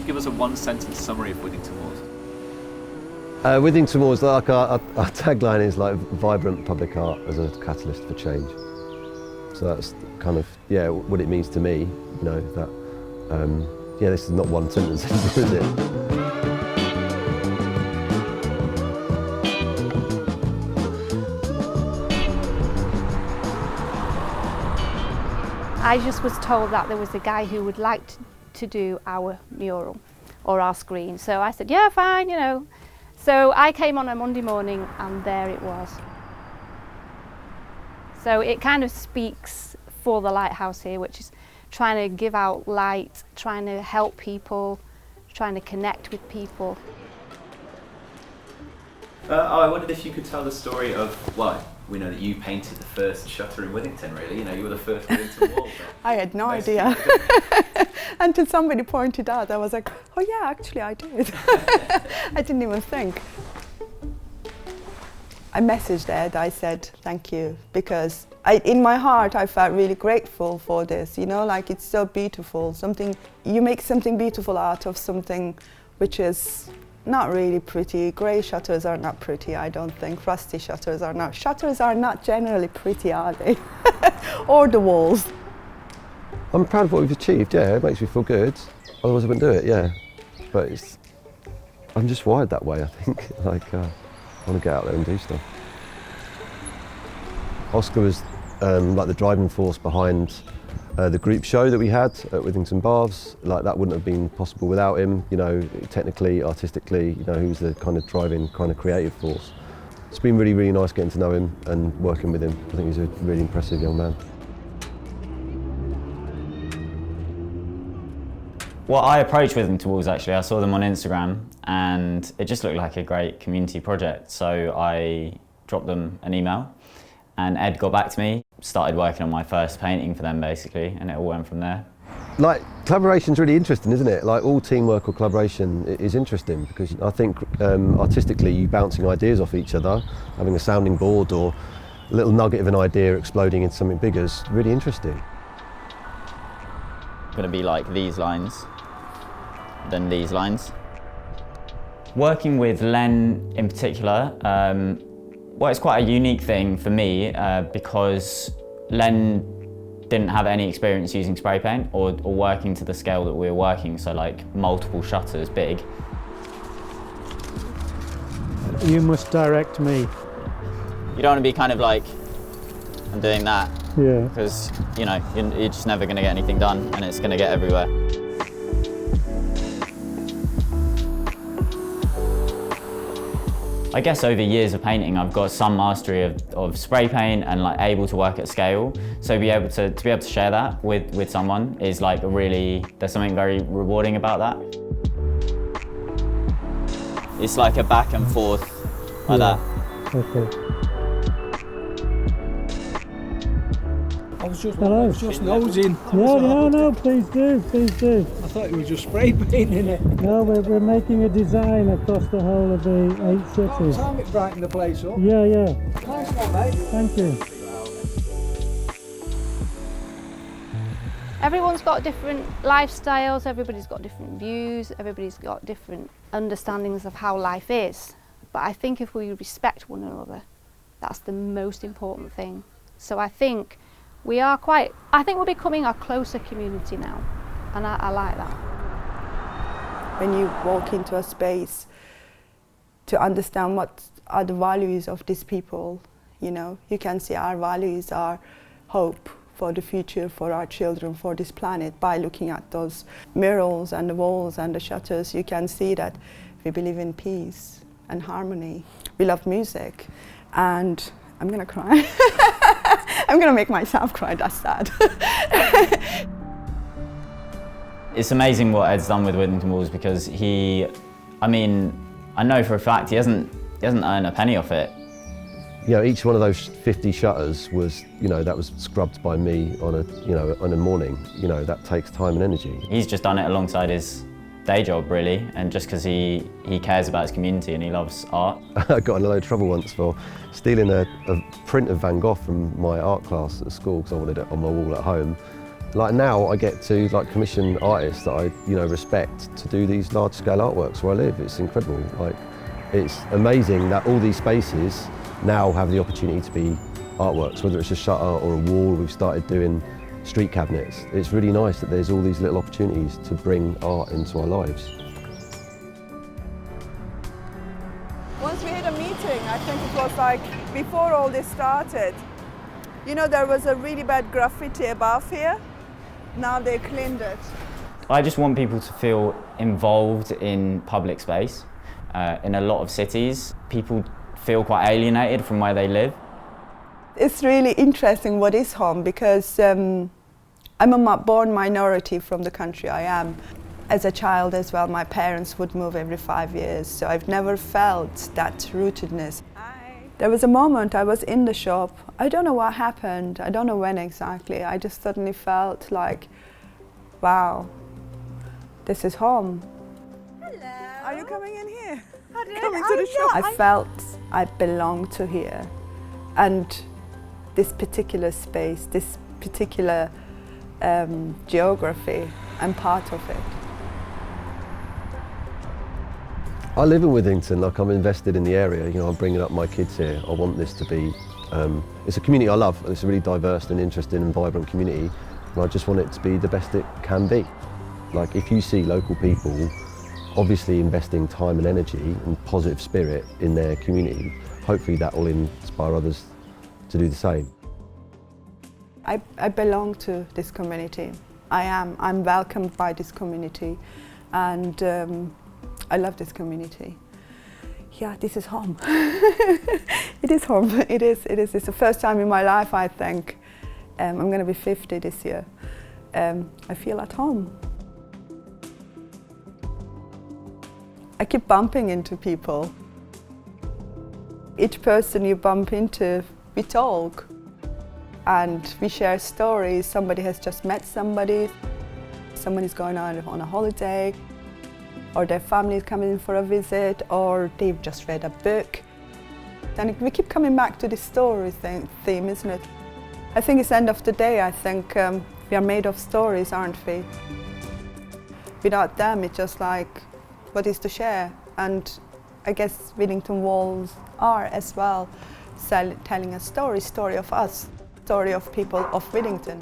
give us a one-sentence summary of Withington Walls? Withington Walls, like our tagline is like vibrant public art as a catalyst for change. So that's kind of, yeah, what it means to me, you know, that, yeah, this is not one sentence, is it? I just was told that there was a guy who would like to do our mural or our screen. So I said, yeah, fine, you know. So I came on a Monday morning and there it was. So it kind of speaks for the lighthouse here, which is trying to give out light, trying to help people, trying to connect with people. I wondered if you could tell the story of, well, we know that you painted the first shutter in Withington, really. You know, you were the first Withington Wall. I had no idea. Until somebody pointed out, I was like, oh yeah, actually I did. I didn't even think. I messaged Ed, I said, thank you, because in my heart I felt really grateful for this, you know, like it's so beautiful. You make something beautiful out of something which is not really pretty. Grey shutters are not pretty, I don't think. Rusty shutters are not. Shutters are not generally pretty, are they? Or the walls. I'm proud of what we've achieved, yeah, it makes me feel good. Otherwise I wouldn't do it, yeah. But I'm just wired that way, I think. Like, I want to get out there and do stuff. Oscar was like the driving force behind the group show that we had at Withington Baths. Like, that wouldn't have been possible without him, you know, technically, artistically, you know, he was the kind of driving, kind of creative force. It's been really, really nice getting to know him and working with him. I think he's a really impressive young man. Well, I approached Withington Walls actually. I saw them on Instagram and it just looked like a great community project. So I dropped them an email and Ed got back to me, started working on my first painting for them basically, and it all went from there. Like, collaboration's really interesting, isn't it? Like, all teamwork or collaboration is interesting because I think artistically you bouncing ideas off each other, having a sounding board or a little nugget of an idea exploding into something bigger is really interesting. It's going to be like these lines, then these lines. Working with Len in particular, well, it's quite a unique thing for me because Len didn't have any experience using spray paint or working to the scale that we were working, so like multiple shutters big. You must direct me. You don't want to be kind of like, I'm doing that. Yeah. Because, you know, you're just never going to get anything done and it's going to get everywhere. I guess over years of painting, I've got some mastery of spray paint and like able to work at scale. So to be able to share that with someone is like there's something very rewarding about that. It's like a back and forth like that. Okay. I was just nosing. No, please do. I thought you were just spray painting it. No, we're making a design across the whole of the 8 cities. Time it brighten the place up. Yeah. Nice one, mate. Thank you. Everyone's got different lifestyles, everybody's got different views, everybody's got different understandings of how life is. But I think if we respect one another, that's the most important thing. So I think we're becoming a closer community now, and I like that. When you walk into a space to understand what are the values of these people, you know, you can see our values are hope for the future, for our children, for this planet. By looking at those murals and the walls and the shutters, you can see that we believe in peace and harmony. We love music, and I'm gonna cry. I'm gonna make myself cry, that's sad. It's amazing what Ed's done with Withington Walls because I know for a fact he hasn't earned a penny off it. You know, each one of those 50 shutters was, you know, that was scrubbed by me on a morning. You know, that takes time and energy. He's just done it alongside his day job, really, and just because he cares about his community and he loves art. I got in a load of trouble once for stealing a print of Van Gogh from my art class at school because I wanted it on my wall at home. Like now I get to like commission artists that I respect to do these large scale artworks where I live. It's incredible. Like it's amazing that all these spaces now have the opportunity to be artworks, whether it's a shutter or a wall. We've started doing street cabinets. It's really nice that there's all these little opportunities to bring art into our lives. Once we had a meeting, I think it was like before all this started, there was a really bad graffiti above here. Now they cleaned it. I just want people to feel involved in public space. In a lot of cities, people feel quite alienated from where they live. It's really interesting what is home, because I'm a born minority from the country I am. As a child as well, my parents would move every 5 years, so I've never felt that rootedness. There was a moment I was in the shop. I don't know what happened, I don't know when exactly. I just suddenly felt like, wow, this is home. Hello. Are you coming in here? Coming to the shop? I felt I belonged to here. And this particular space, this particular geography, I'm part of it. I live in Withington, like I'm invested in the area, I'm bringing up my kids here. I want this to be, it's a community I love, it's a really diverse and interesting and vibrant community, and I just want it to be the best it can be. Like if you see local people obviously investing time and energy and positive spirit in their community, hopefully that will inspire others to do the same. I belong to this community. I'm welcomed by this community, and I love this community. Yeah, this is home. It is home. It is. It's the first time in my life, I think. I'm going to be 50 this year. I feel at home. I keep bumping into people. Each person you bump into, we talk. And we share stories. Somebody has just met somebody. Someone is going on a holiday. Or their family is coming in for a visit, or they've just read a book. And we keep coming back to this story theme, isn't it? I think it's the end of the day, I think we are made of stories, aren't we? Without them, it's just like, what is to share? And I guess Withington Walls are as well, telling a story of us, story of people of Withington.